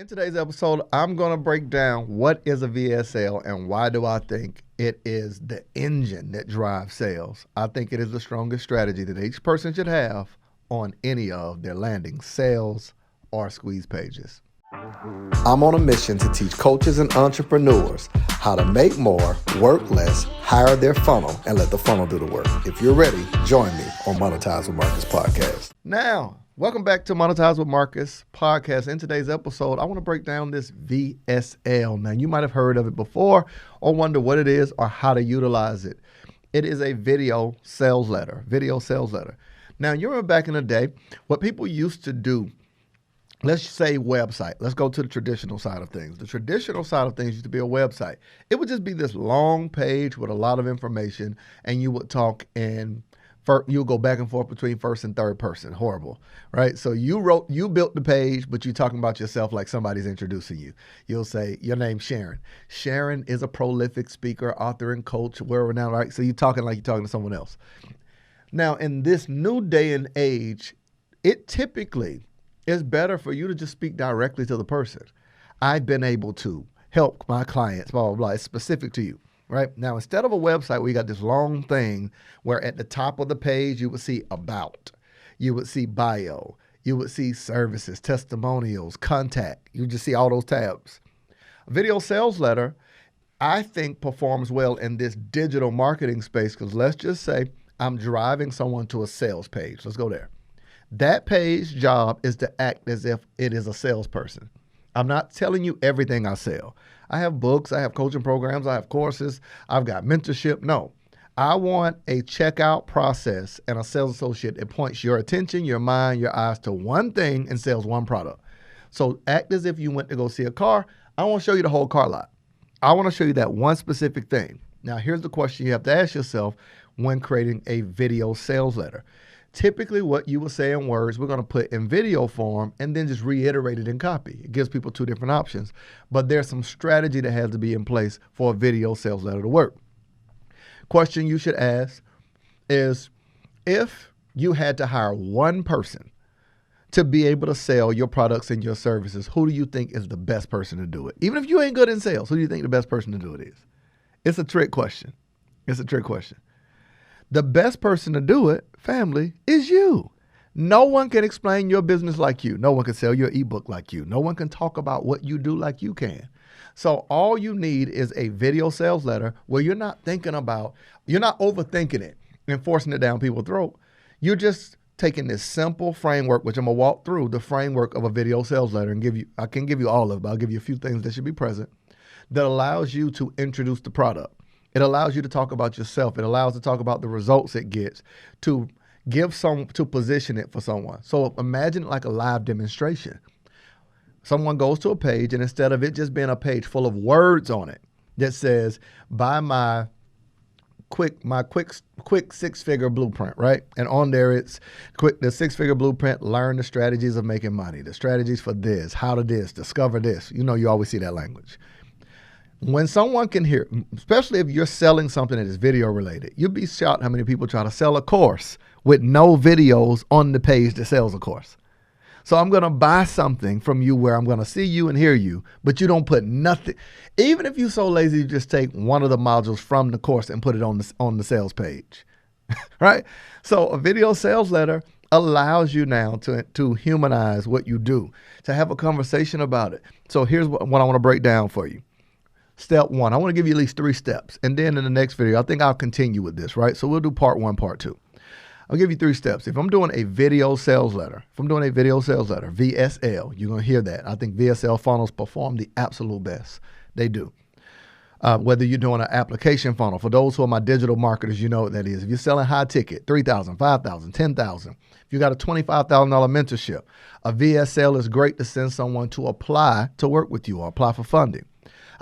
In today's episode, I'm going to break down what is a VSL and why do I think it is the engine that drives sales. I think it is the strongest strategy that each person should have on any of their landing sales or squeeze pages. I'm on a mission to teach coaches and entrepreneurs how to make more, work less, hire their funnel, and let the funnel do the work. If you're ready, join me on Monetize with Marcus podcast. Now, welcome back to Monetize with Marcus podcast. In today's episode, I want to break down this VSL. Now, you might have heard of it before or wonder what it is or how to utilize it. It is a video sales letter. Now, you remember back in the day, what people used to do, let's say website. Let's go to the traditional side of things. The traditional side of things used to be a website. It would just be this long page with a lot of information, and you would talk and you'll go back and forth between first and third person. Horrible, right? So you built the page, but you're talking about yourself like somebody's introducing you. You'll say, your name's Sharon. Sharon is a prolific speaker, author, and coach, world-renowned, right? So you're talking like you're talking to someone else. Now, in this new day and age, it typically is better for you to just speak directly to the person. I've been able to help my clients, blah, blah, blah. It's specific to you. Right? Now, instead of a website where you got this long thing where at the top of the page, you would see about, you would see bio, you would see services, testimonials, contact. You just see all those tabs. A video sales letter, I think, performs well in this digital marketing space because let's just say I'm driving someone to a sales page. Let's go there. That page job is to act as if it is a salesperson. I'm not telling you everything I sell. I have books, I have coaching programs, I have courses, I've got mentorship. No, I want a checkout process and a sales associate that points your attention, your mind, your eyes to one thing and sells one product. So act as if you went to go see a car. I want to show you the whole car lot. I want to show you that one specific thing. Now, here's the question you have to ask yourself when creating a video sales letter. Typically, what you will say in words, we're going to put in video form and then just reiterate it in copy. It gives people two different options. But there's some strategy that has to be in place for a video sales letter to work. Question you should ask is, if you had to hire one person to be able to sell your products and your services, who do you think is the best person to do it? Even if you ain't good in sales, who do you think the best person to do it is? It's a trick question. The best person to do it, family, is you. No one can explain your business like you. No one can sell your ebook like you. No one can talk about what you do like you can. So all you need is a video sales letter where you're not overthinking it and forcing it down people's throat. You're just taking this simple framework, which I'm going to walk through the framework of a video sales letter and I can give you all of it, but I'll give you a few things that should be present that allows you to introduce the product. It allows you to talk about yourself. It allows you to talk about the results it gets, to position it for someone. So imagine it like a live demonstration. Someone goes to a page, and instead of it just being a page full of words on it that says, buy my quick six-figure blueprint, right? And on there it's the six-figure blueprint, learn the strategies of making money, the strategies for this, how to this, discover this. You know, you always see that language. When someone can hear, especially if you're selling something that is video related, you'd be shocked how many people try to sell a course with no videos on the page that sells a course. So I'm going to buy something from you where I'm going to see you and hear you, but you don't put nothing. Even if you're so lazy, you just take one of the modules from the course and put it on the sales page, right? So a video sales letter allows you now to humanize what you do, to have a conversation about it. So here's what I want to break down for you. Step one, I want to give you at least 3 steps. And then in the next video, I think I'll continue with this, right? So we'll do part 1, part 2. I'll give you 3 steps. If I'm doing a video sales letter, VSL, you're going to hear that. I think VSL funnels perform the absolute best. They do. Whether you're doing an application funnel, for those who are my digital marketers, you know what that is. If you're selling high ticket, $3,000, $5,000, $10,000, if you got a $25,000 mentorship, a VSL is great to send someone to apply to work with you or apply for funding.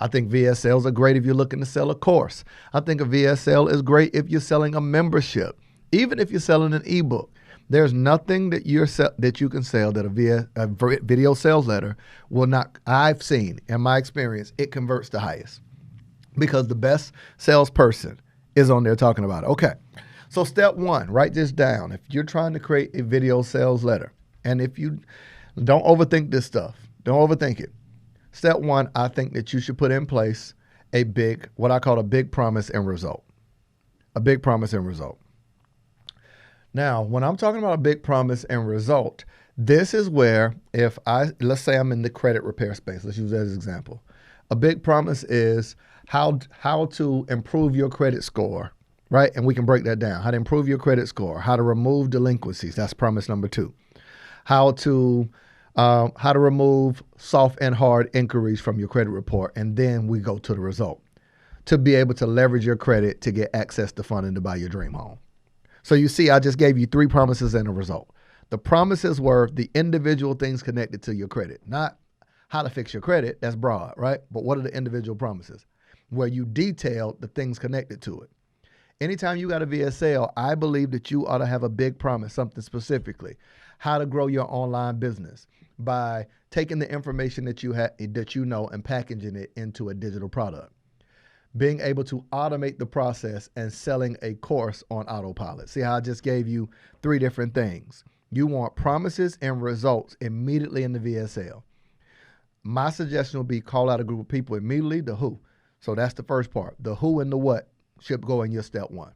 I think VSLs are great if you're looking to sell a course. I think a VSL is great if you're selling a membership. Even if you're selling an ebook, there's nothing that you can sell that a video sales letter will not. I've seen, in my experience, it converts the highest because the best salesperson is on there talking about it. Okay, so step 1, write this down. If you're trying to create a video sales letter, and if you don't overthink this stuff, don't overthink it. Step one, I think that you should put in place what I call a big promise and result. A big promise and result. Now, when I'm talking about a big promise and result, this is where let's say I'm in the credit repair space. Let's use that as an example. A big promise is how to improve your credit score, right? And we can break that down. How to improve your credit score, how to remove delinquencies. That's promise number 2. How to remove soft and hard inquiries from your credit report. And then we go to the result. To be able to leverage your credit to get access to funding to buy your dream home. So you see, I just gave you 3 promises and a result. The promises were the individual things connected to your credit, not how to fix your credit. That's broad, right? But what are the individual promises? Where you detailed the things connected to it. Anytime you got a VSL, I believe that you ought to have a big promise, something specifically. How to grow your online business by taking the information that you know and packaging it into a digital product. Being able to automate the process and selling a course on autopilot. See how I just gave you 3 different things. You want promises and results immediately in the VSL. My suggestion would be call out a group of people immediately, the who. So that's the first part. The who and the what should go in your step 1.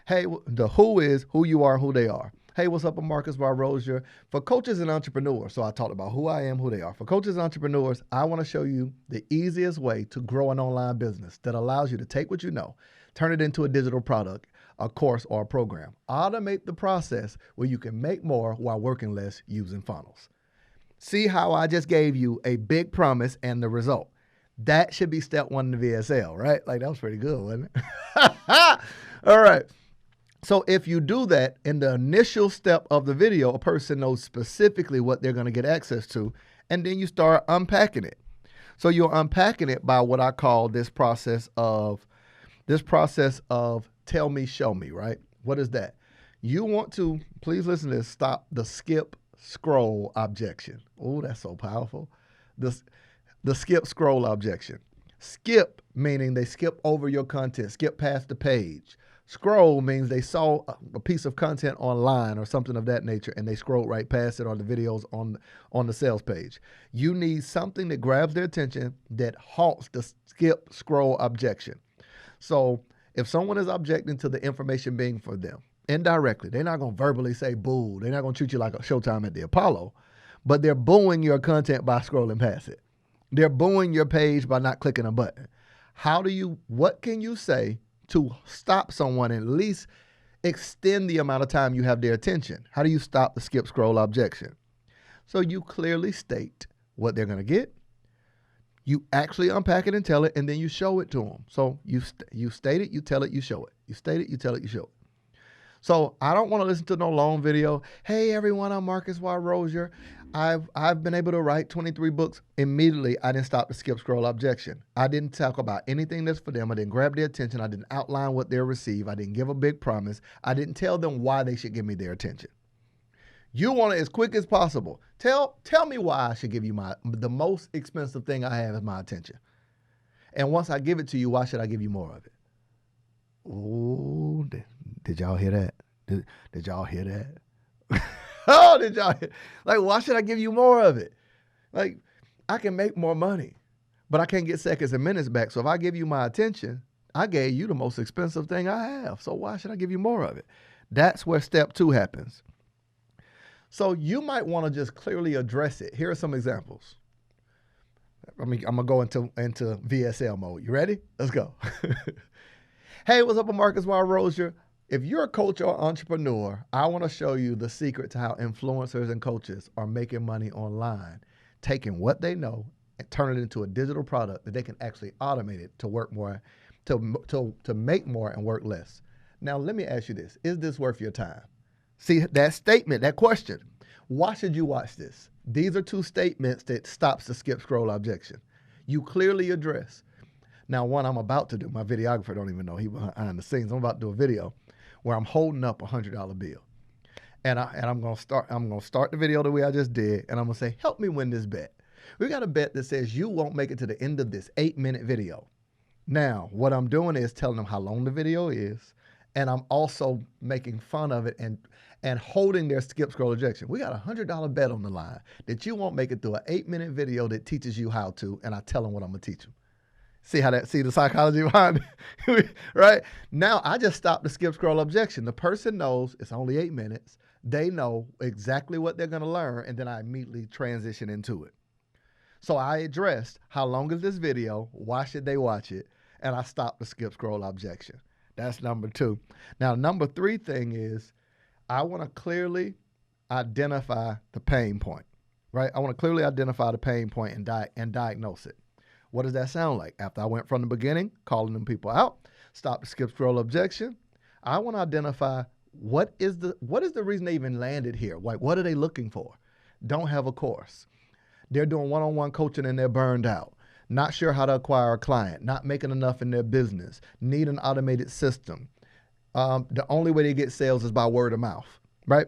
Hey, the who is who you are, who they are. Hey, what's up? I'm Marcus Barrosier. For coaches and entrepreneurs, so I talked about who I am, who they are. For coaches and entrepreneurs, I want to show you the easiest way to grow an online business that allows you to take what you know, turn it into a digital product, a course, or a program. Automate the process where you can make more while working less using funnels. See how I just gave you a big promise and the result. That should be step 1 in the VSL, right? Like, that was pretty good, wasn't it? All right. So if you do that in the initial step of the video, a person knows specifically what they're going to get access to, and then you start unpacking it. So you're unpacking it by what I call this process of tell me, show me, right? What is that? You want to, please listen to this, stop the skip scroll objection. Oh, that's so powerful. The skip scroll objection. Skip meaning they skip over your content, skip past the page. Scroll means they saw a piece of content online or something of that nature and they scrolled right past it, or the videos on the sales page. You need something that grabs their attention that halts the skip scroll objection. So if someone is objecting to the information being for them, indirectly, they're not going to verbally say boo. They're not going to treat you like a Showtime at the Apollo, but they're booing your content by scrolling past it. They're booing your page by not clicking a button. What can you say to stop someone and at least extend the amount of time you have their attention? How do you stop the skip scroll objection? So you clearly state what they're going to get. You actually unpack it and tell it, and then you show it to them. So you state it, you tell it, you show it. You state it, you tell it, you show it. So I don't want to listen to no long video. Hey everyone, I'm Marcus Y. Rosier. I've been able to write 23 books. Immediately, I didn't stop the skip scroll objection. I didn't talk about anything that's for them. I didn't grab their attention. I didn't outline what they'll receive. I didn't give a big promise. I didn't tell them why they should give me their attention. You want it as quick as possible. Tell me why I should give you the most expensive thing I have is my attention. And once I give it to you, why should I give you more of it? Oh, did y'all hear that? Did y'all hear that? Oh, did y'all hear? Like, why should I give you more of it? Like, I can make more money, but I can't get seconds and minutes back. So if I give you my attention, I gave you the most expensive thing I have. So why should I give you more of it? That's where step 2 happens. So you might want to just clearly address it. Here are some examples. I'm going to go into VSL mode. You ready? Let's go. Hey, what's up? I'm Marcus Y. Rosier. If you're a coach or entrepreneur, I want to show you the secret to how influencers and coaches are making money online, taking what they know and turn it into a digital product that they can actually automate it to work more, to make more and work less. Now, let me ask you this. Is this worth your time? See that statement, that question. Why should you watch this? These are 2 statements that stops the skip scroll objection. You clearly address. Now, one I'm about to do, my videographer don't even know, he behind the scenes. I'm about to do a video where I'm holding up a $100 bill. And I'm gonna start the video the way I just did, and I'm gonna say, help me win this bet. We got a bet that says you won't make it to the end of this 8-minute video. Now, what I'm doing is telling them how long the video is, and I'm also making fun of it and holding their skip scroll objection. We got a $100 bet on the line that you won't make it through an 8-minute video that teaches you how to, and I tell them what I'm gonna teach them. See the psychology behind it, right? Now I just stop the skip scroll objection. The person knows it's only 8 minutes. They know exactly what they're gonna learn, and then I immediately transition into it. So I addressed how long is this video, why should they watch it, and I stopped the skip scroll objection. That's number 2. Now, number 3 thing is I want to clearly identify the pain point, right? I want to clearly identify the pain point and diagnose it. What does that sound like? After I went from the beginning, calling them people out, stop the skip scroll objection, I want to identify what is the reason they even landed here? Like, what are they looking for? Don't have a course. They're doing one-on-one coaching and they're burned out. Not sure how to acquire a client, not making enough in their business, need an automated system. The only way they get sales is by word of mouth, right?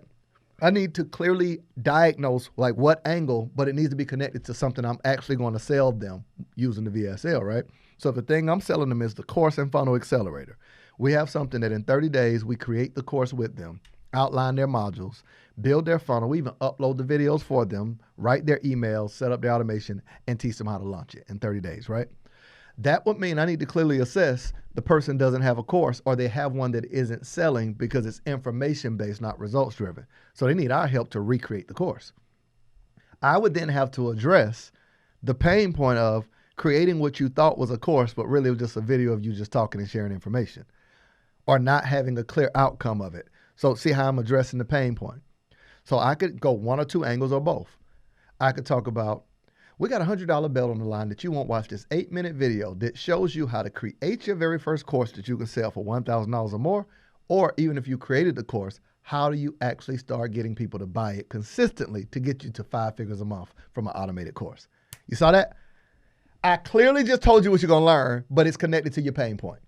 I need to clearly diagnose like what angle, but it needs to be connected to something I'm actually going to sell them using the VSL, right? So the thing I'm selling them is the course and funnel accelerator. We have something that in 30 days, we create the course with them, outline their modules, build their funnel, we even upload the videos for them, write their emails, set up their automation, and teach them how to launch it in 30 days, right? That would mean I need to clearly assess the person doesn't have a course or they have one that isn't selling because it's information-based, not results-driven. So they need our help to recreate the course. I would then have to address the pain point of creating what you thought was a course, but really it was just a video of you just talking and sharing information or not having a clear outcome of it. So see how I'm addressing the pain point. So I could go one or two angles or both. I could talk about, we got a $100 bet on the line that you won't watch this 8-minute video that shows you how to create your very first course that you can sell for $1,000 or more, or even if you created the course, how do you actually start getting people to buy it consistently to get you to 5 figures a month from an automated course? You saw that? I clearly just told you what you're going to learn, but it's connected to your pain point.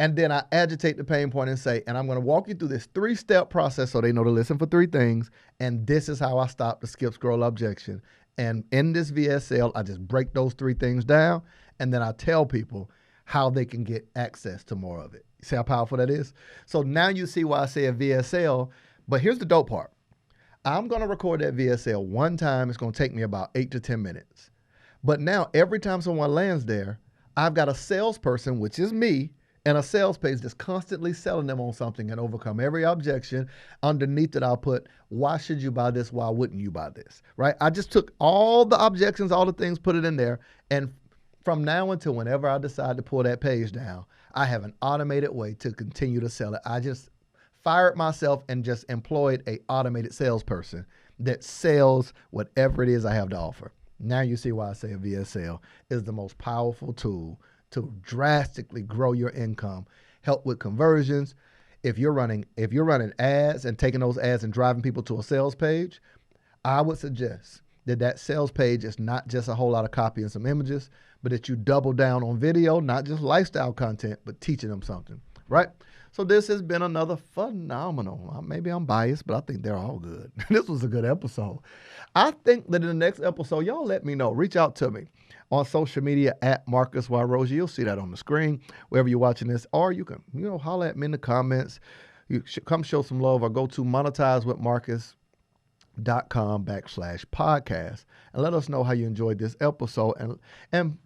And then I agitate the pain point and say, and I'm going to walk you through this 3-step process so they know to listen for 3 things. And this is how I stop the skip scroll objection. And in this VSL, I just break those 3 things down. And then I tell people how they can get access to more of it. You see how powerful that is? So now you see why I say a VSL. But here's the dope part. I'm going to record that VSL one time. It's going to take me about 8 to 10 minutes. But now every time someone lands there, I've got a salesperson, which is me, and a sales page that's constantly selling them on something and overcome every objection. Underneath it, I'll put, why should you buy this? Why wouldn't you buy this? Right? I just took all the objections, all the things, put it in there. And from now until whenever I decide to pull that page down, I have an automated way to continue to sell it. I just fired myself and just employed an automated salesperson that sells whatever it is I have to offer. Now you see why I say a VSL is the most powerful tool to drastically grow your income, help with conversions. If you're running ads and taking those ads and driving people to a sales page, I would suggest that sales page is not just a whole lot of copy and some images, but that you double down on video, not just lifestyle content, but teaching them something, right? So this has been another phenomenal, maybe I'm biased, but I think they're all good. This was a good episode. I think that in the next episode, y'all let me know. Reach out to me on social media at Marcus Y. Rosie. You'll see that on the screen, wherever you're watching this, or you can, holler at me in the comments. You should come show some love or go to monetizewithmarcus.com/podcast and let us know how you enjoyed this episode. And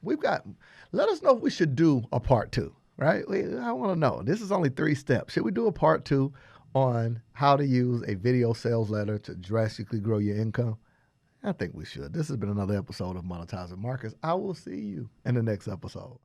let us know if we should do a part 2. Right? I want to know. This is only 3 steps. Should we do a part 2 on how to use a video sales letter to drastically grow your income? I think we should. This has been another episode of Monetize with Marcus. I will see you in the next episode.